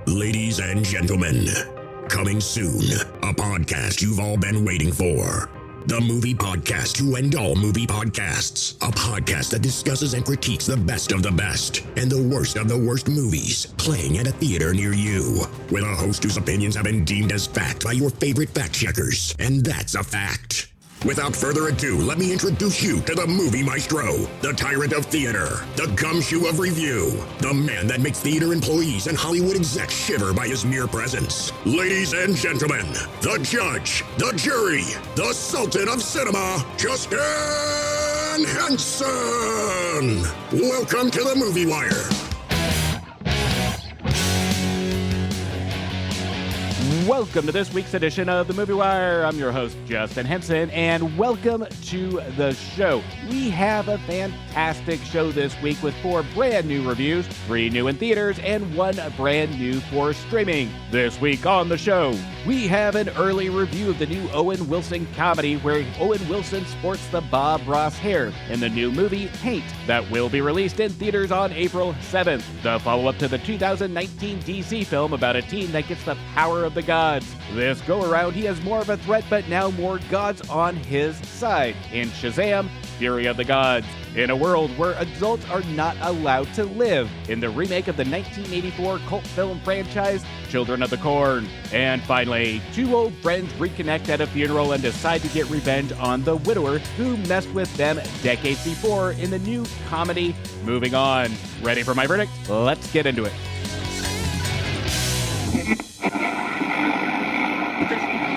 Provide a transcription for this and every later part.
Ladies and gentlemen, coming soon, a podcast you've all been waiting for. The movie podcast to end all movie podcasts. A podcast that discusses and critiques the best of the best and the worst of the worst movies playing at a theater near you. With a host whose opinions have been deemed as fact by your favorite fact checkers. And that's a fact. Without further ado, let me introduce you to the movie maestro, the tyrant of theater, the gumshoe of review, the man that makes theater employees and Hollywood execs shiver by his mere presence. Ladies and gentlemen, the judge, the jury, the sultan of cinema, Justin Henson. Welcome to the Movie Wire. Welcome to this week's edition of The Movie Wire. I'm your host, Justin Henson, and welcome to the show. We have a fantastic show this week with 4 brand new reviews, 3 new in theaters, and 1 brand new for streaming. This week on the show, we have an early review of the new Owen Wilson comedy where Owen Wilson sports the Bob Ross hair in the new movie Paint that will be released in theaters on April 7th. The follow-up to the 2019 DC film about a teen that gets the power of the gods. This go-around, he has more of a threat, but now more gods on his side. In Shazam, Fury of the Gods. In a world where adults are not allowed to live. In the remake of the 1984 cult film franchise, Children of the Corn. And finally, 2 old friends reconnect at a funeral and decide to get revenge on the widower who messed with them decades before in the new comedy Moving On. Ready for my verdict? Let's get into it.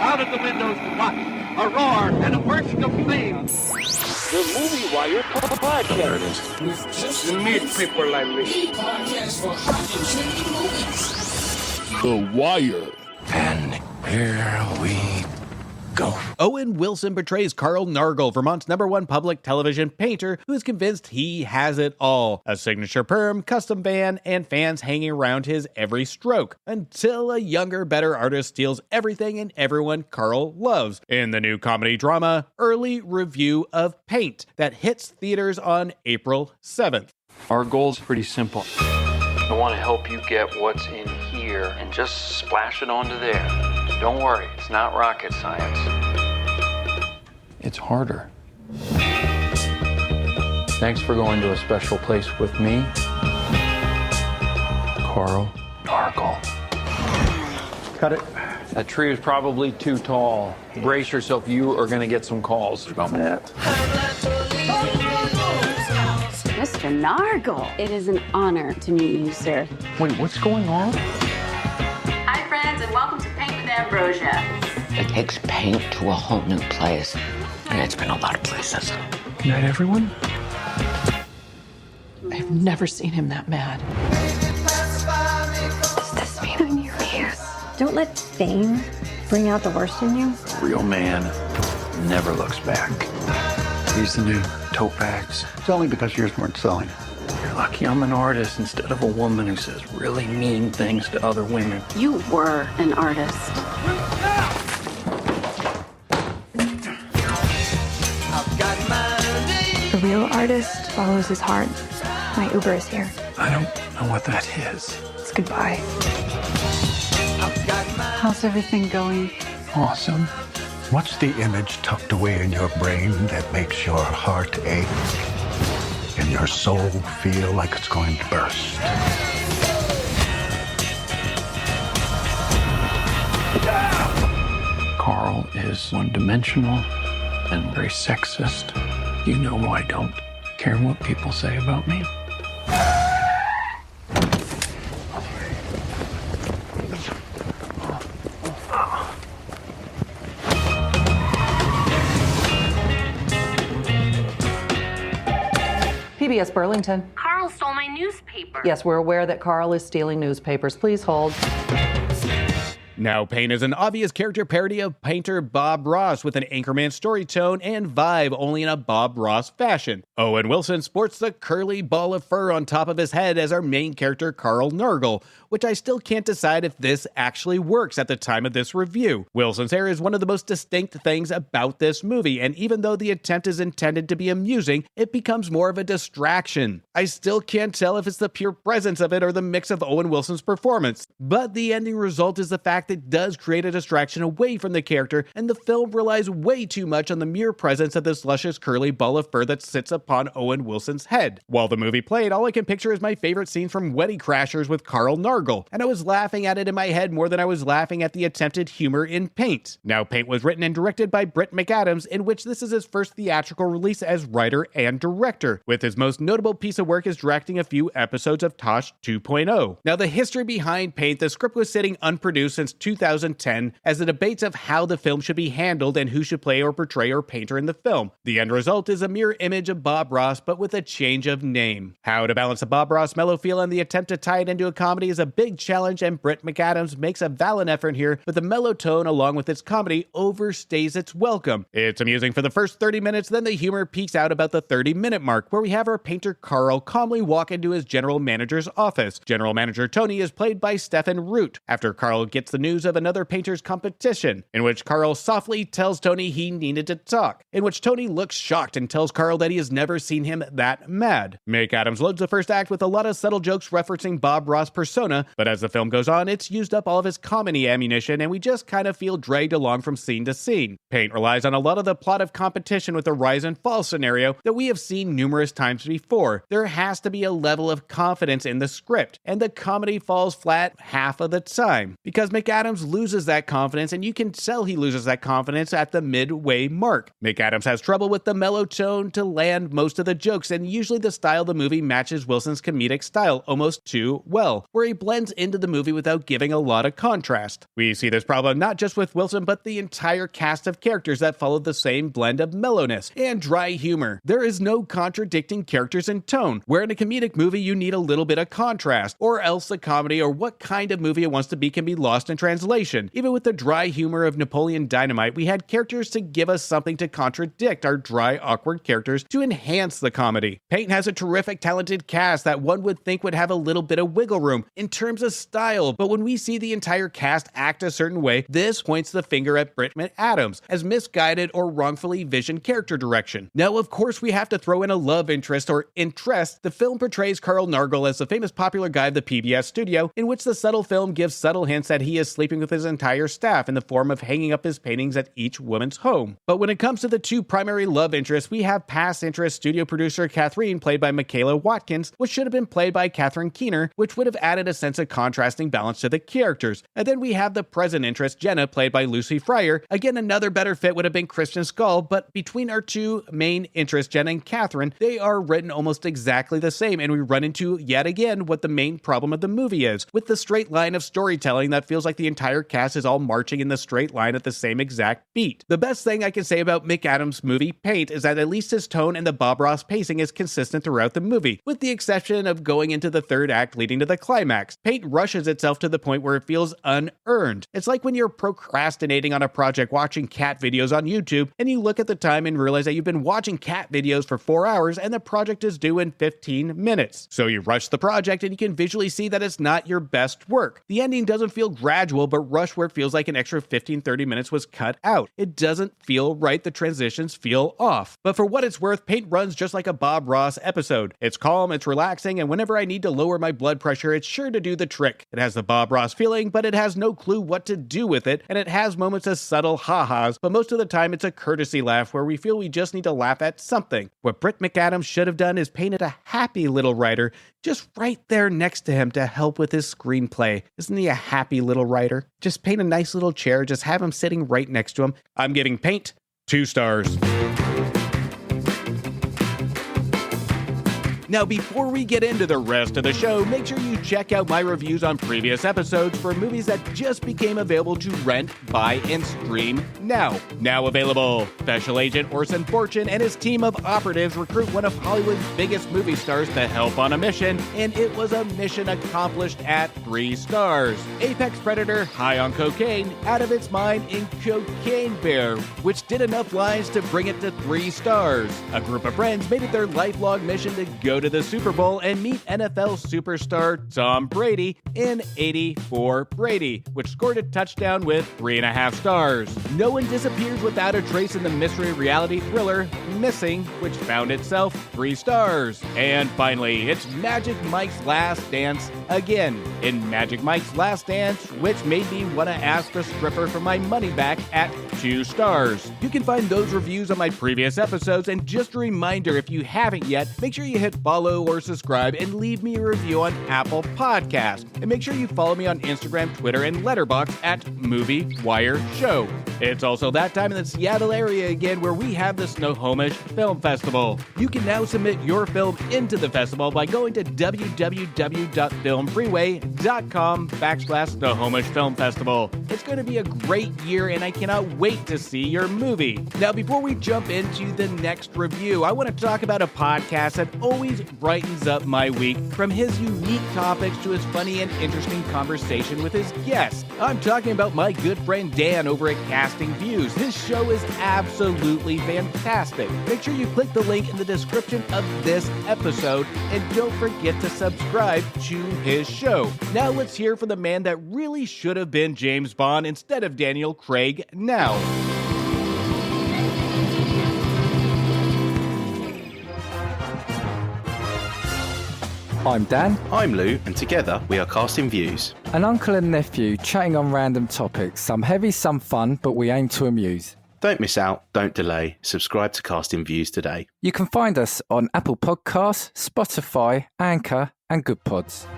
Out of the windows to watch, a roar and a burst of flame. The Movie Wire podcast. With just you need people like me. Podcast for hot and trending movies. The Wire. And here we go. Owen Wilson portrays Carl Nargle, Vermont's #1 public television painter who is convinced he has it all. A signature perm, custom van, and fans hanging around his every stroke. Until a younger, better artist steals everything and everyone Carl loves. In the new comedy drama, Early Review of Paint, that hits theaters on April 7th. Our goal's pretty simple. I want to help you get what's in here and just splash it onto there. Don't worry, it's not rocket science. It's harder. Thanks for going to a special place with me, Carl Nargle. Cut it. That tree is probably too tall. Brace yourself, you are going to get some calls about that. Mr. Nargle, it is an honor to meet you, sir. Wait, what's going on? Hi, friends, and welcome to Paint with Ambrosia. It takes paint to a whole new place. And it's been a lot of places. Good night, everyone. I've never seen him that mad. Does this mean I'm your muse? Don't let fame bring out the worst in you. A real man never looks back. These the new tote bags. It's only because yours weren't selling. You're lucky I'm an artist instead of a woman who says really mean things to other women. You were an artist. A real artist follows his heart. My Uber is here. I don't know what that is. It's goodbye. How's everything going? Awesome. What's the image tucked away in your brain that makes your heart ache and your soul feel like it's going to burst? Carl is one-dimensional and very sexist. You know I don't care what people say about me. PBS Burlington. Carl stole my newspaper. Yes, we're aware that Carl is stealing newspapers. Please hold. Now, Paint is an obvious character parody of painter Bob Ross with an Anchorman story tone and vibe, only in a Bob Ross fashion. Owen Wilson sports the curly ball of fur on top of his head as our main character Carl Nurgle, which I still can't decide if this actually works at the time of this review. Wilson's hair is one of the most distinct things about this movie, and even though the attempt is intended to be amusing, it becomes more of a distraction. I still can't tell if it's the pure presence of it or the mix of Owen Wilson's performance, but the ending result is the fact that it does create a distraction away from the character, and the film relies way too much on the mere presence of this luscious curly ball of fur that sits upon Owen Wilson's head. While the movie played, all I can picture is my favorite scene from Wedding Crashers with Carl Nurgle, and I was laughing at it in my head more than I was laughing at the attempted humor in Paint. Now, Paint was written and directed by Britt McAdams, in which this is his first theatrical release as writer and director, with his most notable piece of work is directing a few episodes of Tosh 2.0. Now, the history behind Paint, the script was sitting unproduced since 2010 as the debates of how the film should be handled and who should play or portray our painter in the film. The end result is a mirror image of Bob Ross, but with a change of name. How to balance the Bob Ross mellow feel and the attempt to tie it into a comedy is a big challenge, and Britt McAdams makes a valiant effort here, but the mellow tone along with its comedy overstays its welcome. It's amusing for the first 30 minutes, then the humor peaks out about the 30-minute mark, where we have our painter Carl calmly walk into his general manager's office. General manager Tony is played by Stephen Root, after Carl gets the news of another painter's competition, in which Carl softly tells Tony he needed to talk, in which Tony looks shocked and tells Carl that he has never seen him that mad. McAdams loads the first act with a lot of subtle jokes referencing Bob Ross' persona, but as the film goes on, it's used up all of his comedy ammunition and we just kind of feel dragged along from scene to scene. Paint relies on a lot of the plot of competition with the rise and fall scenario that we have seen numerous times before. There has to be a level of confidence in the script, and the comedy falls flat half of the time, because McAdams loses that confidence, and you can tell he loses that confidence at the midway mark. McAdams has trouble with the mellow tone to land most of the jokes, and usually the style of the movie matches Wilson's comedic style almost too well, where he blends into the movie without giving a lot of contrast. We see this problem not just with Wilson, but the entire cast of characters that follow the same blend of mellowness and dry humor. There is no contradicting characters in tone, where in a comedic movie you need a little bit of contrast, or else the comedy or what kind of movie it wants to be can be lost in translation. Even with the dry humor of Napoleon Dynamite, we had characters to give us something to contradict our dry, awkward characters to enhance the comedy. Paint has a terrific, talented cast that one would think would have a little bit of wiggle room in terms of style, but when we see the entire cast act a certain way, this points the finger at Britt McAdams as misguided or wrongfully visioned character direction. Now, of course, we have to throw in a love interest or interest. The film portrays Carl Nurgle as the famous popular guy of the PBS studio, in which the subtle film gives subtle hints that he is sleeping with his entire staff in the form of hanging up his paintings at each woman's home. But when it comes to the two primary love interests, we have past interest studio producer Catherine, played by Michaela Watkins, which should have been played by Catherine Keener, which would have added a sense of contrasting balance to the characters. And then we have the present interest Jenna, played by Lucy Fryer. Again, another better fit would have been Kristen Skull, but between our two main interests, Jenna and Catherine, they are written almost exactly the same, and we run into, yet again, what the main problem of the movie is, with the straight line of storytelling that feels like the entire cast is all marching in the straight line at the same exact beat. The best thing I can say about McAdams' movie Paint is that at least his tone and the Bob Ross pacing is consistent throughout the movie, with the exception of going into the third act leading to the climax. Paint rushes itself to the point where it feels unearned. It's like when you're procrastinating on a project watching cat videos on YouTube, and you look at the time and realize that you've been watching cat videos for 4 hours and the project is due in 15 minutes. So you rush the project and you can visually see that it's not your best work. The ending doesn't feel gradual, but rushed where it feels like an extra 15-30 minutes was cut out. It doesn't feel right. The transitions feel off. But for what it's worth, Paint runs just like a Bob Ross episode. It's calm, it's relaxing, and whenever I need to lower my blood pressure, it's sure to do the trick. It has the Bob Ross feeling, but it has no clue what to do with it, and it has moments of subtle ha-has, but most of the time it's a courtesy laugh where we feel we just need to laugh at something. What Britt McAdams should have done is painted a happy little writer just right there next to him to help with his screenplay. Isn't he a happy little writer? Just paint a nice little chair, just have him sitting right next to him. I'm giving Paint 2 stars. Now, before we get into the rest of the show, make sure you check out my reviews on previous episodes for movies that just became available to rent, buy, and stream now. Now available. Special Agent Orson Fortune and his team of operatives recruit one of Hollywood's biggest movie stars to help on a mission, and it was a mission accomplished at 3 stars. Apex Predator, high on cocaine, out of its mind in Cocaine Bear, which did enough lines to bring it to 3 stars. A group of friends made it their lifelong mission to go to the Super Bowl and meet NFL superstar Tom Brady in 84 Brady, which scored a touchdown with 3.5 stars. No one disappears without a trace in the mystery reality thriller Missing, which found itself 3 stars. And finally, it's Magic Mike's Last Dance again. In Magic Mike's Last Dance, which made me want to ask the stripper for my money back at 2 stars. You can find those reviews on my previous episodes, and just a reminder, if you haven't yet, make sure you hit follow or subscribe and leave me a review on Apple Podcasts. And make sure you follow me on Instagram, Twitter, and Letterboxd at Movie Wire Show. It's also that time in the Seattle area again where we have the Snohomish Film Festival. You can now submit your film into the festival by going to www.filmfreeway.com/Snohomish Film Festival. It's going to be a great year and I cannot wait to see your movie. Now, before we jump into the next review, I want to talk about a podcast that always brightens up my week, from his unique topics to his funny and interesting conversation with his guests. I'm talking about my good friend Dan over at Casting Views. His show is absolutely fantastic. Make sure you click the link in the description of this episode and don't forget to subscribe to his show. Now let's hear from the man that really should have been James Bond instead of Daniel Craig now. I'm Dan. I'm Lou, and together we are Casting Views. An uncle and nephew chatting on random topics, some heavy, some fun, but we aim to amuse. Don't miss out, don't delay. Subscribe to Casting Views today. You can find us on Apple Podcasts, Spotify, Anchor, and Good Pods.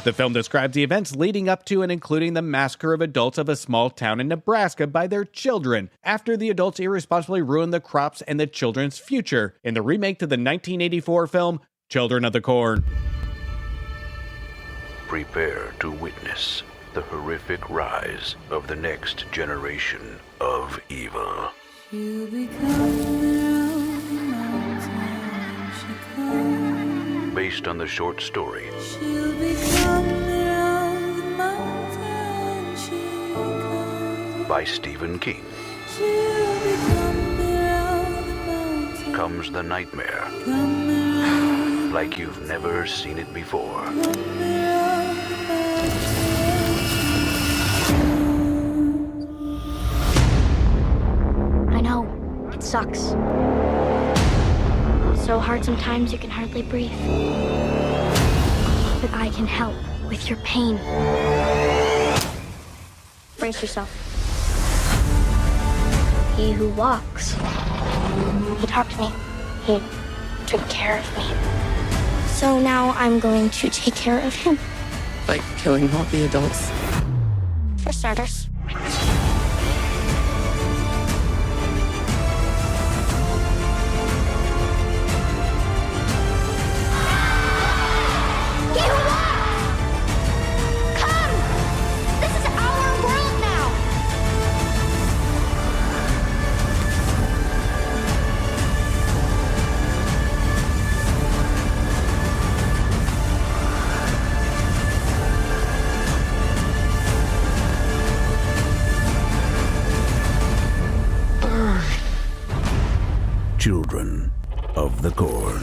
The film describes the events leading up to and including the massacre of adults of a small town in Nebraska by their children, after the adults irresponsibly ruined the crops and the children's future, in the remake to the 1984 film Children of the Corn. Prepare to witness the horrific rise of the next generation of evil. Based on the short story by Stephen King, comes the nightmare like you've never seen it before. I know, it sucks. So hard sometimes you can hardly breathe. But I can help with your pain. Brace yourself. He who walks. He talked to me. He took care of me. So now I'm going to take care of him. Like killing all the adults? For starters. Children of the Corn.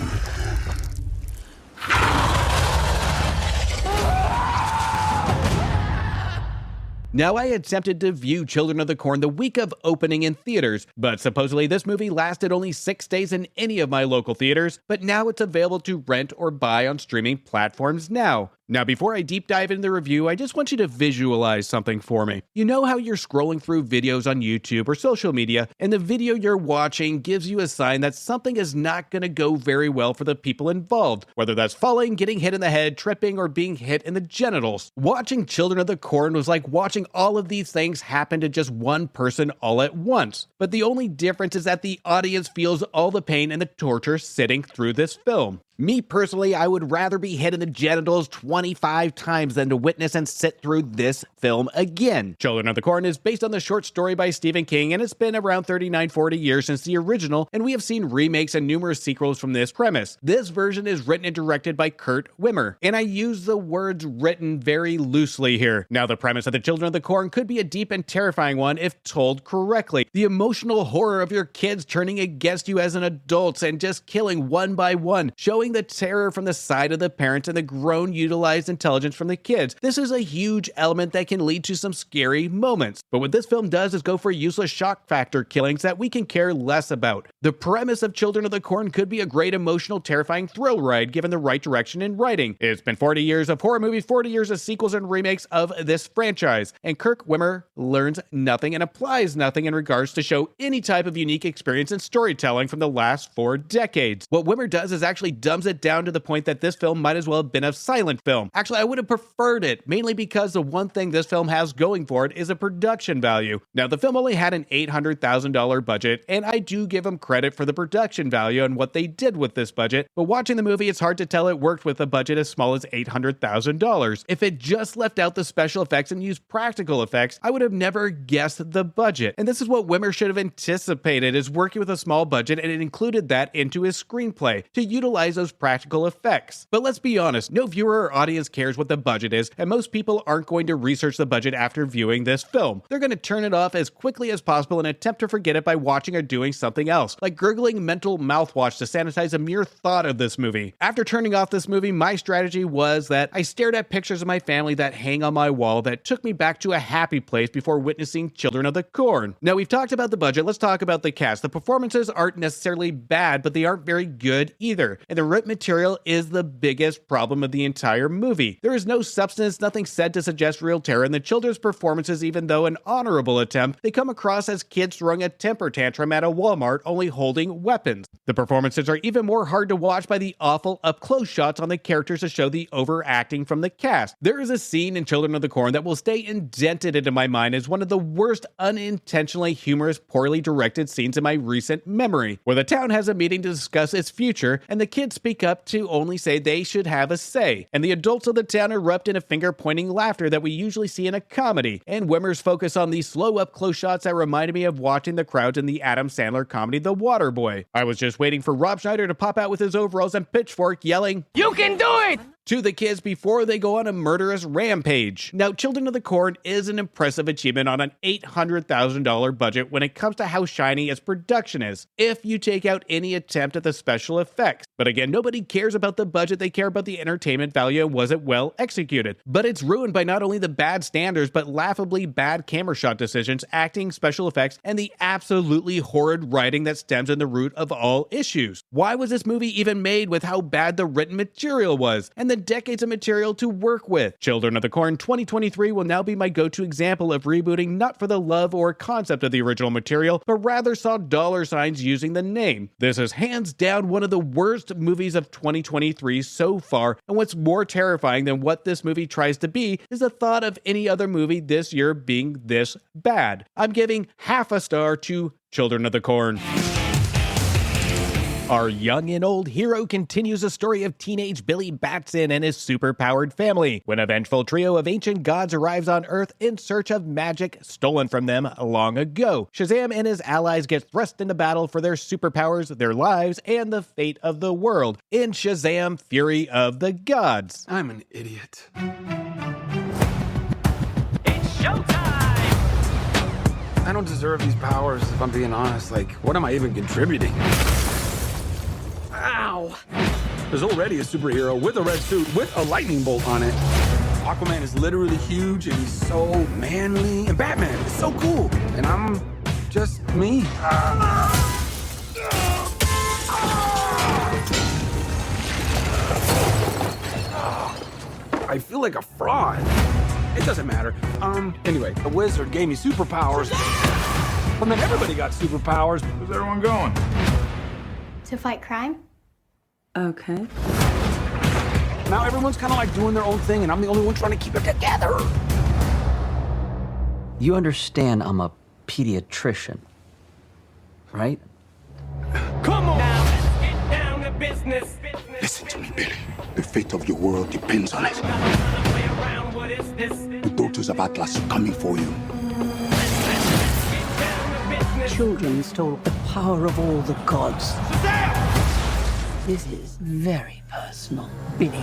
Now, I attempted to view Children of the Corn the week of opening in theaters, but supposedly this movie lasted only 6 days in any of my local theaters, but now it's available to rent or buy on streaming platforms now. Now, before I deep dive into the review, I just want you to visualize something for me. You know how you're scrolling through videos on YouTube or social media, and the video you're watching gives you a sign that something is not going to go very well for the people involved, whether that's falling, getting hit in the head, tripping, or being hit in the genitals. Watching Children of the Corn was like watching all of these things happen to just one person all at once. But the only difference is that the audience feels all the pain and the torture sitting through this film. Me personally, I would rather be hit in the genitals 25 times than to witness and sit through this film again. Children of the Corn is based on the short story by Stephen King, and it's been around 39-40 years since the original, and we have seen remakes and numerous sequels from this premise. This version is written and directed by Kurt Wimmer, and I use the words written very loosely here. Now, the premise of the Children of the Corn could be a deep and terrifying one if told correctly. The emotional horror of your kids turning against you as an adult and just killing one by one, showing the terror from the side of the parents and the grown utilized intelligence from the kids. This is a huge element that can lead to some scary moments. But what this film does is go for useless shock factor killings that we can care less about. The premise of Children of the Corn could be a great emotional, terrifying thrill ride given the right direction and writing. It's been 40 years of horror movies, 40 years of sequels and remakes of this franchise, and Kurt Wimmer learns nothing and applies nothing in regards to show any type of unique experience in storytelling from the last 4 decades. What Wimmer does is actually dumbs it down to the point that this film might as well have been a silent film. Actually, I would have preferred it, mainly because the one thing this film has going for it is a production value. Now, the film only had an $800,000 budget, and I do give them credit for the production value and what they did with this budget, but watching the movie, it's hard to tell it worked with a budget as small as $800,000. If it just left out the special effects and used practical effects, I would have never guessed the budget. And this is what Wimmer should have anticipated, is working with a small budget, and it included that into his screenplay to utilize those practical effects. But let's be honest, no viewer or audience cares what the budget is, and most people aren't going to research the budget after viewing this film. They're going to turn it off as quickly as possible and attempt to forget it by watching or doing something else, like gurgling mental mouthwash to sanitize a mere thought of this movie. After turning off this movie, my strategy was that I stared at pictures of my family that hang on my wall that took me back to a happy place before witnessing Children of the Corn. Now, we've talked about the budget, let's talk about the cast. The performances aren't necessarily bad, but they aren't very good either, and the written material is the biggest problem of the entire movie. There is no substance, nothing said to suggest real terror, and the children's performances, even though an honorable attempt, they come across as kids throwing a temper tantrum at a Walmart only holding weapons. The performances are even more hard to watch by the awful up-close shots on the characters to show the overacting from the cast. There is a scene in Children of the Corn that will stay indented into my mind as one of the worst unintentionally humorous, poorly directed scenes in my recent memory, where the town has a meeting to discuss its future, and the kids speak up to only say they should have a say, and the adults of the town erupt in a finger-pointing laughter that we usually see in a comedy, and Wimmer's focus on these slow up-close shots that reminded me of watching the crowds in the Adam Sandler comedy The Waterboy. I was just waiting for Rob Schneider to pop out with his overalls and pitchfork yelling, "You can do it!" to the kids before they go on a murderous rampage. Now, Children of the Corn is an impressive achievement on an $800,000 budget when it comes to how shiny its production is, if you take out any attempt at the special effects. But again, nobody cares about the budget, they care about the entertainment value and was it well executed. But it's ruined by not only the bad standards, but laughably bad camera shot decisions, acting, special effects, and the absolutely horrid writing that stems in the root of all issues. Why was this movie even made with how bad the written material was, and the decades of material to work with? Children of the Corn 2023 will now be my go-to example of rebooting not for the love or concept of the original material, but rather saw dollar signs using the name. This is hands down one of the worst movies of 2023 so far, and what's more terrifying than what this movie tries to be is the thought of any other movie this year being this bad. I'm giving half a star to Children of the Corn. Our young and old hero continues the story of teenage Billy Batson and his superpowered family when a vengeful trio of ancient gods arrives on Earth in search of magic stolen from them long ago. Shazam and his allies get thrust into battle for their superpowers, their lives, and the fate of the world in Shazam: Fury of the Gods. I'm an idiot. It's showtime! I don't deserve these powers, if I'm being honest. Like, what am I even contributing? Ow! There's already a superhero with a red suit with a lightning bolt on it. Aquaman is literally huge and he's so manly. And Batman is so cool. And I'm just me. I feel like a fraud. It doesn't matter. Anyway, the wizard gave me superpowers. And then everybody got superpowers. Where's everyone going? To fight crime? Okay. Now everyone's kind of like doing their own thing, and I'm the only one trying to keep it together. You understand I'm a pediatrician, right? Come on! Now let's get down to business. Listen to me, Billy. The fate of your world depends on it. The daughters of Atlas are coming for you. Children stole the power of all the gods. Shazam! This is very personal, Billy.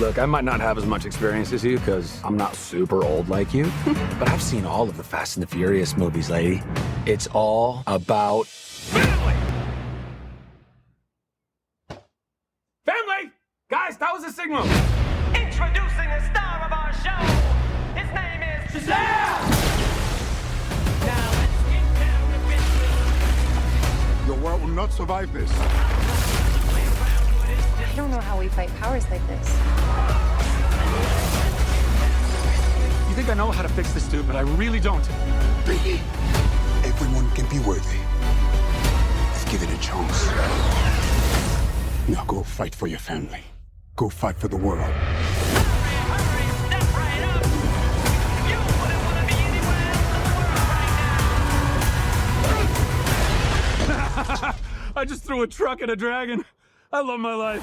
Look, I might not have as much experience as you, because I'm not super old like you, but I've seen all of the Fast and the Furious movies, lady. It's all about family! Family! Guys, that was a signal! Introducing the star of our show. His name is Shazam! Now let's get down to business. Your world will not survive this. I don't know how we fight powers like this. You think I know how to fix this, dude, but I really don't. Billy, everyone can be worthy. Let's give it a chance. Now go fight for your family. Go fight for the world. I just threw a truck at a dragon. I love my life.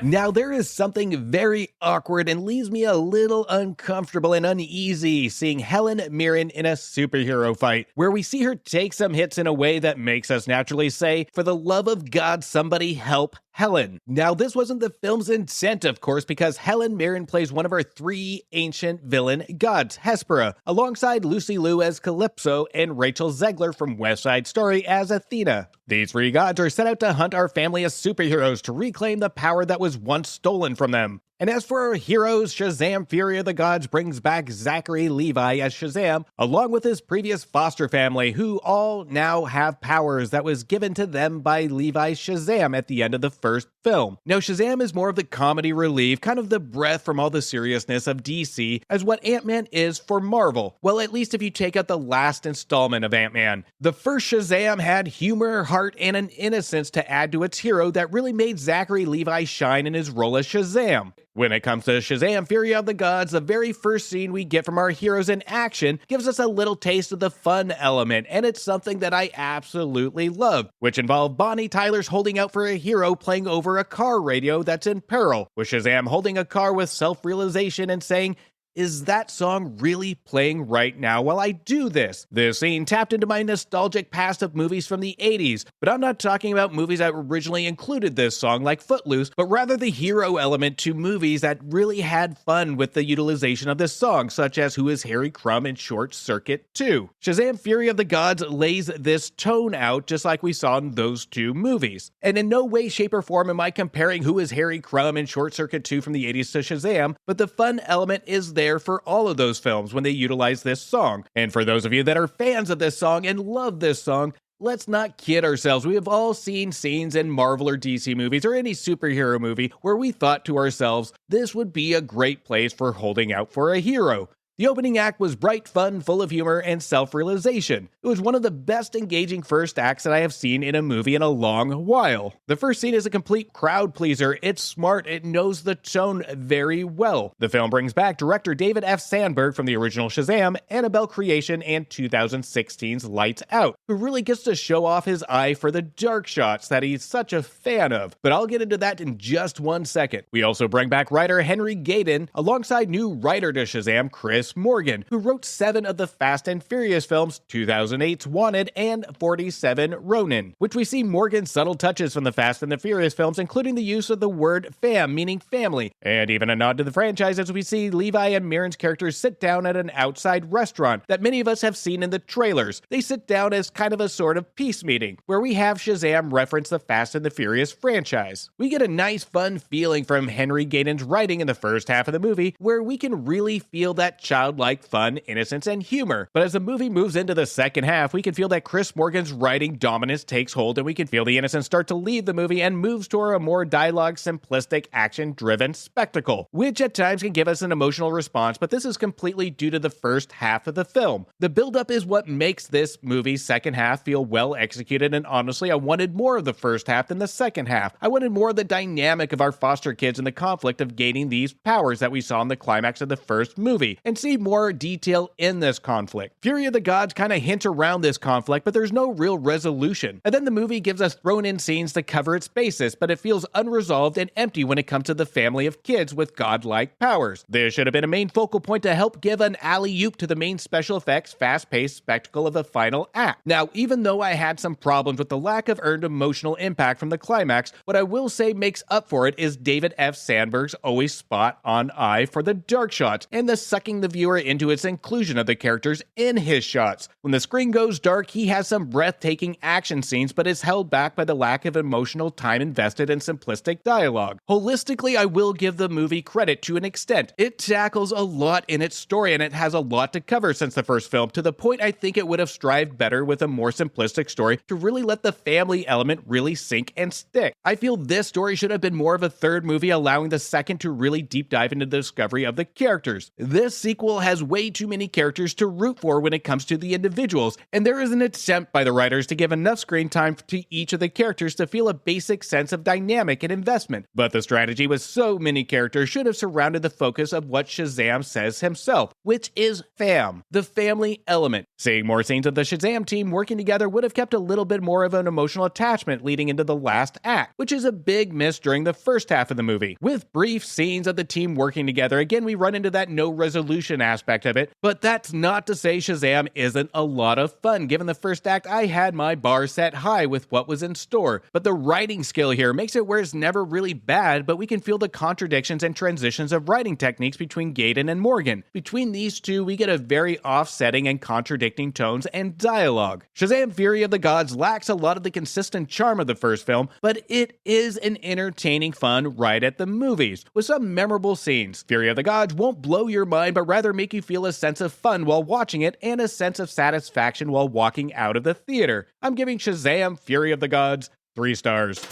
Now, there is something very awkward and leaves me a little uncomfortable and uneasy seeing Helen Mirren in a superhero fight, where we see her take some hits in a way that makes us naturally say, for the love of God, somebody help Helen. Now, this wasn't the film's intent, of course, because Helen Mirren plays one of our three ancient villain gods, Hespera, alongside Lucy Liu as Calypso and Rachel Zegler from West Side Story as Athena. These three gods are set out to hunt our family of superheroes to reclaim the power that was once stolen from them. And as for our heroes, Shazam! Fury of the Gods brings back Zachary Levi as Shazam, along with his previous foster family, who all now have powers that was given to them by Levi's Shazam at the end of the first film. Now, Shazam is more of the comedy relief, kind of the breath from all the seriousness of DC, as what Ant-Man is for Marvel. Well, at least if you take out the last installment of Ant-Man. The first Shazam had humor, heart, and an innocence to add to its hero that really made Zachary Levi shine in his role as Shazam. When it comes to Shazam! Fury of the Gods, the very first scene we get from our heroes in action gives us a little taste of the fun element, and it's something that I absolutely love, which involved Bonnie Tyler's holding out for a hero playing over a car radio that's in peril, with Shazam holding a car with self-realization and saying, "Is that song really playing right now while I do this?" This scene tapped into my nostalgic past of movies from the 80s, but I'm not talking about movies that originally included this song like Footloose, but rather the hero element to movies that really had fun with the utilization of this song, such as Who is Harry Crumb in Short Circuit 2. Shazam! Fury of the Gods lays this tone out just like we saw in those two movies. And in no way, shape, or form am I comparing Who is Harry Crumb in Short Circuit 2 from the 80s to Shazam, but the fun element is there for all of those films when they utilize this song. And for those of you that are fans of this song and love this song, let's not kid ourselves. We have all seen scenes in Marvel or DC movies or any superhero movie where we thought to ourselves, this would be a great place for holding out for a hero. The opening act was bright, fun, full of humor, and self-realization. It was one of the best engaging first acts that I have seen in a movie in a long while. The first scene is a complete crowd pleaser. It's smart. It knows the tone very well. The film brings back director David F. Sandberg from the original Shazam, Annabelle Creation, and 2016's Lights Out, who really gets to show off his eye for the dark shots that he's such a fan of. But I'll get into that in just 1 second. We also bring back writer Henry Gayden, alongside new writer to Shazam, Chris Morgan, who wrote 7 of the Fast and Furious films, 2008's Wanted and 47 Ronin, which we see Morgan's subtle touches from the Fast and the Furious films, including the use of the word fam, meaning family, and even a nod to the franchise as we see Levi and Mirren's characters sit down at an outside restaurant that many of us have seen in the trailers. They sit down as kind of a sort of peace meeting, where we have Shazam reference the Fast and the Furious franchise. We get a nice, fun feeling from Henry Gayden's writing in the first half of the movie, where we can really feel that childlike fun, innocence, and humor. But as the movie moves into the second half, we can feel that Chris Morgan's writing dominance takes hold, and we can feel the innocence start to leave the movie and moves toward a more dialogue, simplistic, action-driven spectacle, which at times can give us an emotional response, but this is completely due to the first half of the film. The build-up is what makes this movie's second half feel well executed, and honestly, I wanted more of the first half than the second half. I wanted more of the dynamic of our foster kids and the conflict of gaining these powers that we saw in the climax of the first movie, and see more detail in this conflict. Fury of the Gods kind of hints around this conflict, but there's no real resolution. And then the movie gives us thrown-in scenes to cover its basis, but it feels unresolved and empty when it comes to the family of kids with godlike powers. This should have been a main focal point to help give an alley-oop to the main special effects, fast-paced spectacle of the final act. Now, even though I had some problems with the lack of earned emotional impact from the climax, what I will say makes up for it is David F. Sandberg's always spot-on eye for the dark shots and the sucking the viewer into its inclusion of the characters in his shots. When the screen goes dark, he has some breathtaking action scenes, but is held back by the lack of emotional time invested in simplistic dialogue. Holistically, I will give the movie credit to an extent. It tackles a lot in its story, and it has a lot to cover since the first film, to the point I think it would have strived better with a more simplistic story to really let the family element really sink and stick. I feel this story should have been more of a third movie, allowing the second to really deep dive into the discovery of the characters. This sequel has way too many characters to root for when it comes to the individuals, and there is an attempt by the writers to give enough screen time to each of the characters to feel a basic sense of dynamic and investment. But the strategy with so many characters should have surrounded the focus of what Shazam says himself, which is fam, the family element. Seeing more scenes of the Shazam team working together would have kept a little bit more of an emotional attachment leading into the last act, which is a big miss during the first half of the movie. With brief scenes of the team working together, again we run into that no resolution aspect of it, but that's not to say Shazam isn't a lot of fun. Given the first act, I had my bar set high with what was in store, but the writing skill here makes it where it's never really bad, but we can feel the contradictions and transitions of writing techniques between Gaten and Morgan. Between these two, we get a very offsetting and contradicting tones and dialogue. Shazam! Fury of the Gods lacks a lot of the consistent charm of the first film, but it is an entertaining fun ride at the movies, with some memorable scenes. Fury of the Gods won't blow your mind, but rather make you feel a sense of fun while watching it and a sense of satisfaction while walking out of the theater. I'm giving Shazam! Fury of the Gods 3 stars.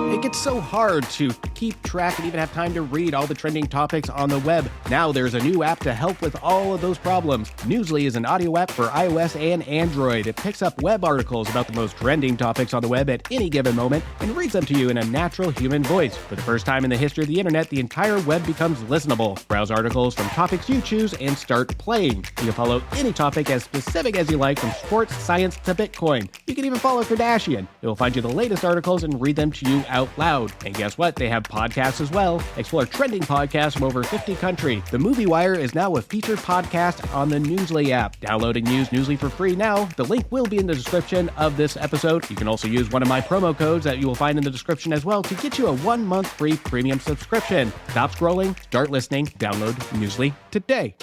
It gets so hard to keep track and even have time to read all the trending topics on the web. Now there's a new app to help with all of those problems. Newsly is an audio app for iOS and Android. It picks up web articles about the most trending topics on the web at any given moment and reads them to you in a natural human voice. For the first time in the history of the internet, the entire web becomes listenable. Browse articles from topics you choose and start playing. You can follow any topic as specific as you like, from sports, science, to Bitcoin. You can even follow Kardashian. It will find you the latest articles and read them to you out loud. And guess what? They have podcasts as well. Explore trending podcasts from over 50 countries. The Movie Wire is now a featured podcast on the Newsly app. Download and use Newsly for free now. The link will be in the description of this episode. You can also use one of my promo codes that you will find in the description as well to get you a 1-month free premium subscription. Stop scrolling, start listening, download Newsly today.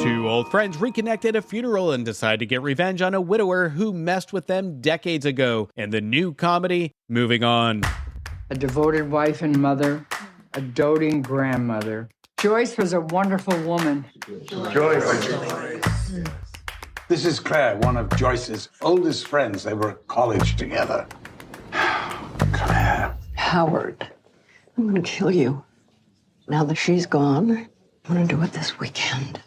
Two old friends reconnect at a funeral and decide to get revenge on a widower who messed with them decades ago. And the new comedy, Moving On. A devoted wife and mother, a doting grandmother. Joyce was a wonderful woman. Joyce. This is Claire, one of Joyce's oldest friends. They were at college together. Claire. Howard, I'm gonna kill you. Now that she's gone, I'm gonna do it this weekend.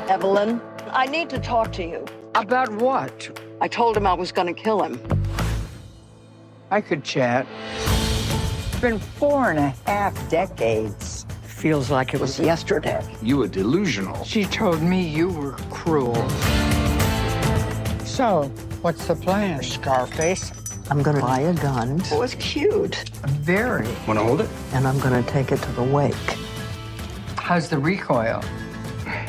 Evelyn, I need to talk to you. About what? I told him I was gonna kill him. I could chat. It's been 4.5 decades. Feels like it was yesterday. You were delusional. She told me you were cruel. So, what's the plan, Scarface? I'm gonna buy a gun. It was cute. Very. Want to hold it? And I'm gonna take it to the wake. How's the recoil?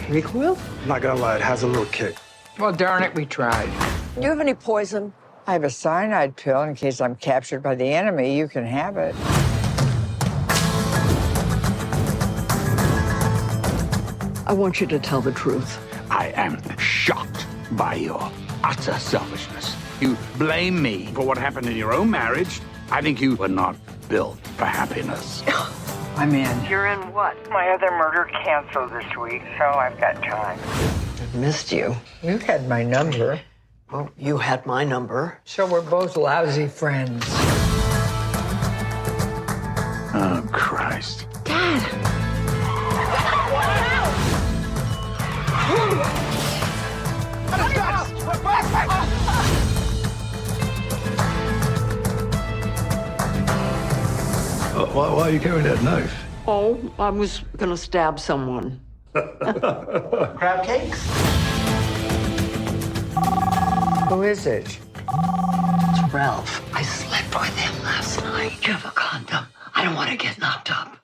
Recoil? I'm not gonna lie, it has a little kick. Well, darn it, we tried. Do you have any poison? I have a cyanide pill in case I'm captured by the enemy. You can have it. I want you to tell the truth. I am shocked by your utter selfishness. You blame me for what happened in your own marriage. I think you were not built for happiness. I'm in. You're in what? My other murder canceled this week, so I've got time. I've missed you. You had my number. Well, you had my number. So we're both lousy friends. Oh, Christ. Dad! Why are you carrying that knife? Oh, I was gonna stab someone. Crab cakes? Who is it? It's Ralph. I slept with him last night. You have a condom. I don't want to get knocked up.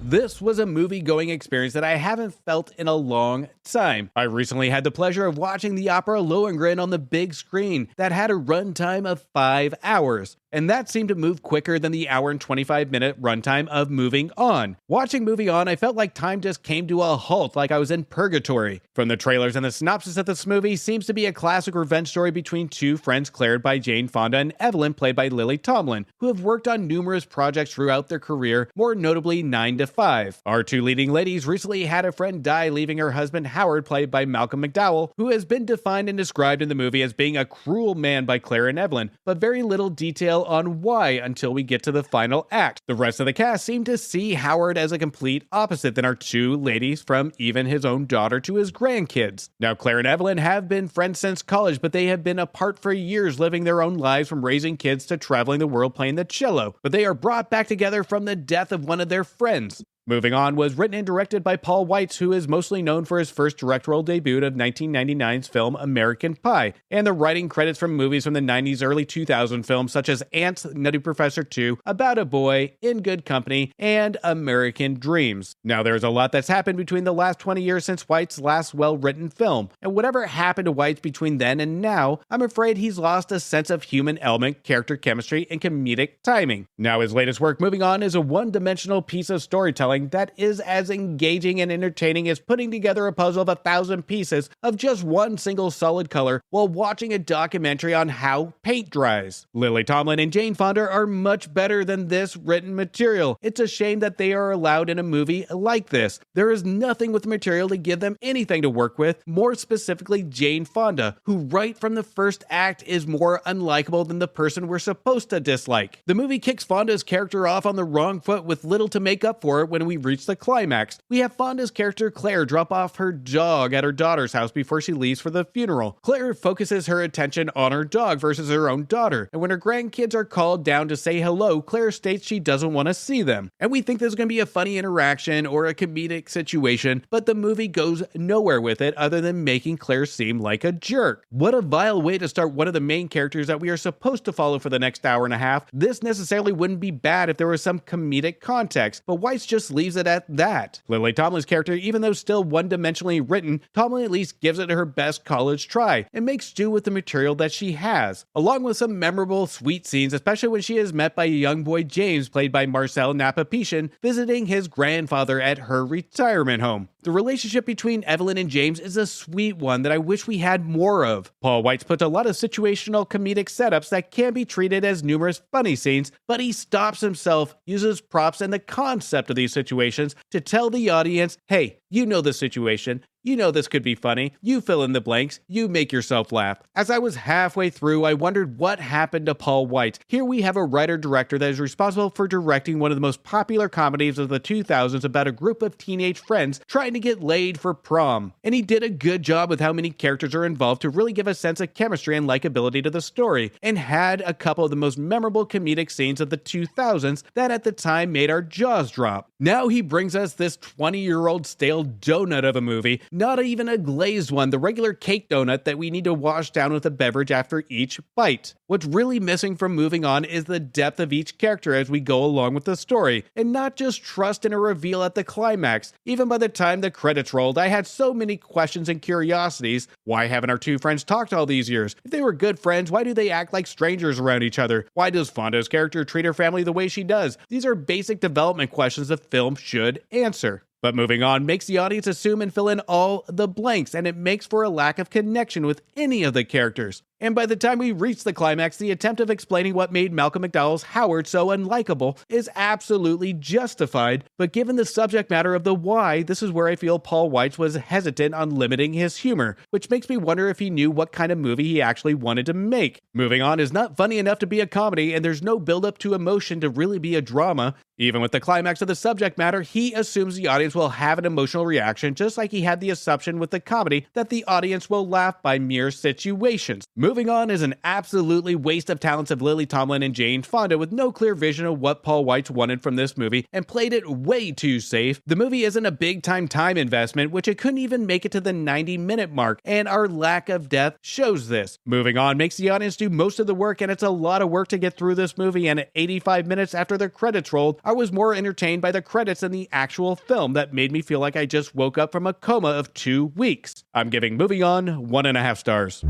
This was a movie-going experience that I haven't felt in a long time. I recently had the pleasure of watching the opera Lohengrin on the big screen that had a runtime of 5 hours. And that seemed to move quicker than the hour and 25-minute runtime of Moving On. Watching Moving On, I felt like time just came to a halt, like I was in purgatory. From the trailers and the synopsis of this movie, seems to be a classic revenge story between two friends Claire by Jane Fonda and Evelyn played by Lily Tomlin, who have worked on numerous projects throughout their career, more notably 9 to 5. Our two leading ladies recently had a friend die, leaving her husband Howard, played by Malcolm McDowell, who has been defined and described in the movie as being a cruel man by Claire and Evelyn, but very little detail on why until we get to the final act. The rest of the cast seem to see Howard as a complete opposite than our two ladies, from even his own daughter to his grandkids. Now, Claire and Evelyn have been friends since college, but they have been apart for years, living their own lives from raising kids to traveling the world playing the cello. But they are brought back together from the death of one of their friends. Moving On was written and directed by Paul Weitz, who is mostly known for his first directorial debut of 1999's film American Pie, and the writing credits from movies from the 90s, early 2000 films such as Ants, Nutty Professor 2, About a Boy, In Good Company, and American Dreams. Now, there's a lot that's happened between the last 20 years since Weitz's last well-written film, and whatever happened to Weitz between then and now, I'm afraid he's lost a sense of human element, character chemistry, and comedic timing. Now, his latest work, Moving On, is a one-dimensional piece of storytelling that is as engaging and entertaining as putting together a puzzle of 1,000 pieces of just one single solid color while watching a documentary on how paint dries. Lily Tomlin and Jane Fonda are much better than this written material. It's a shame that they are allowed in a movie like this. There is nothing with the material to give them anything to work with, more specifically Jane Fonda, who right from the first act is more unlikable than the person we're supposed to dislike. The movie kicks Fonda's character off on the wrong foot with little to make up for it when we reach the climax. We have Fonda's character Claire drop off her dog at her daughter's house before she leaves for the funeral. Claire focuses her attention on her dog versus her own daughter, and when her grandkids are called down to say hello, Claire states she doesn't want to see them. And we think there's going to be a funny interaction or a comedic situation, but the movie goes nowhere with it other than making Claire seem like a jerk. What a vile way to start one of the main characters that we are supposed to follow for the next hour and a half. This necessarily wouldn't be bad if there was some comedic context, but Weitz just leaves it at that. Lily Tomlin's character, even though still one-dimensionally written, Tomlin at least gives it her best college try and makes do with the material that she has, along with some memorable sweet scenes, especially when she is met by a young boy James, played by Marcel Napapetian, visiting his grandfather at her retirement home. The relationship between Evelyn and James is a sweet one that I wish we had more of. Paul Weitz puts a lot of situational comedic setups that can be treated as numerous funny scenes, but he stops himself, uses props and the concept of these situations to tell the audience, hey, you know the situation, you know this could be funny, you fill in the blanks, you make yourself laugh. As I was halfway through, I wondered what happened to Paul Weitz. Here we have a writer-director that is responsible for directing one of the most popular comedies of the 2000s about a group of teenage friends trying to get laid for prom. And he did a good job with how many characters are involved to really give a sense of chemistry and likability to the story, and had a couple of the most memorable comedic scenes of the 2000s that at the time made our jaws drop. Now he brings us this 20-year-old stale donut of a movie, not even a glazed one, the regular cake donut that we need to wash down with a beverage after each bite. What's really missing from Moving On is the depth of each character as we go along with the story, and not just trust in a reveal at the climax. Even by the time the credits rolled, I had so many questions and curiosities. Why haven't our two friends talked all these years? If they were good friends, why do they act like strangers around each other? Why does Fonda's character treat her family the way she does? These are basic development questions the film should answer. But moving on makes the audience assume and fill in all the blanks, and it makes for a lack of connection with any of the characters. And by the time we reach the climax, the attempt of explaining what made Malcolm McDowell's Howard so unlikable is absolutely justified, but given the subject matter of the why, this is where I feel Paul Weitz was hesitant on limiting his humor, which makes me wonder if he knew what kind of movie he actually wanted to make. Moving On is not funny enough to be a comedy, and there's no build-up to emotion to really be a drama. Even with the climax of the subject matter, he assumes the audience will have an emotional reaction, just like he had the assumption with the comedy that the audience will laugh by mere situations. Moving On is an absolutely waste of talents of Lily Tomlin and Jane Fonda with no clear vision of what Paul Weitz wanted from this movie and played it way too safe. The movie isn't a big-time time investment, which it couldn't even make it to the 90-minute mark, and our lack of depth shows this. Moving On makes the audience do most of the work, and it's a lot of work to get through this movie, and at 85 minutes after the credits rolled, I was more entertained by the credits than the actual film that made me feel like I just woke up from a coma of 2 weeks. I'm giving Moving On 1.5 stars.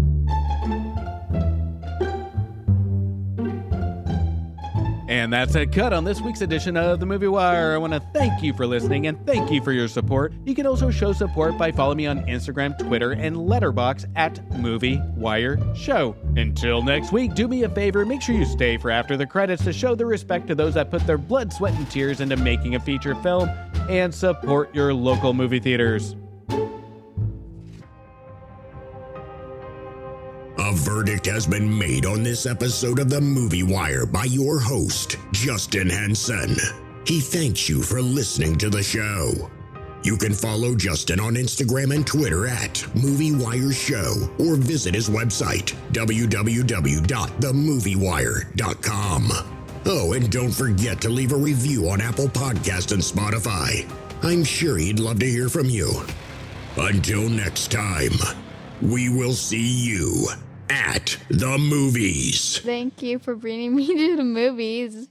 And that's a cut on this week's edition of The Movie Wire. I want to thank you for listening and thank you for your support. You can also show support by following me on Instagram, Twitter, and Letterboxd at Movie Wire Show. Until next week, do me a favor, make sure you stay for after the credits to show the respect to those that put their blood, sweat, and tears into making a feature film, and support your local movie theaters. A verdict has been made on this episode of The Movie Wire by your host, Justin Henson. He thanks you for listening to the show. You can follow Justin on Instagram and Twitter at Movie Wire Show, or visit his website, www.themoviewire.com. Oh, and don't forget to leave a review on Apple Podcasts and Spotify. I'm sure he'd love to hear from you. Until next time, we will see you at the movies. Thank you for bringing me to the movies.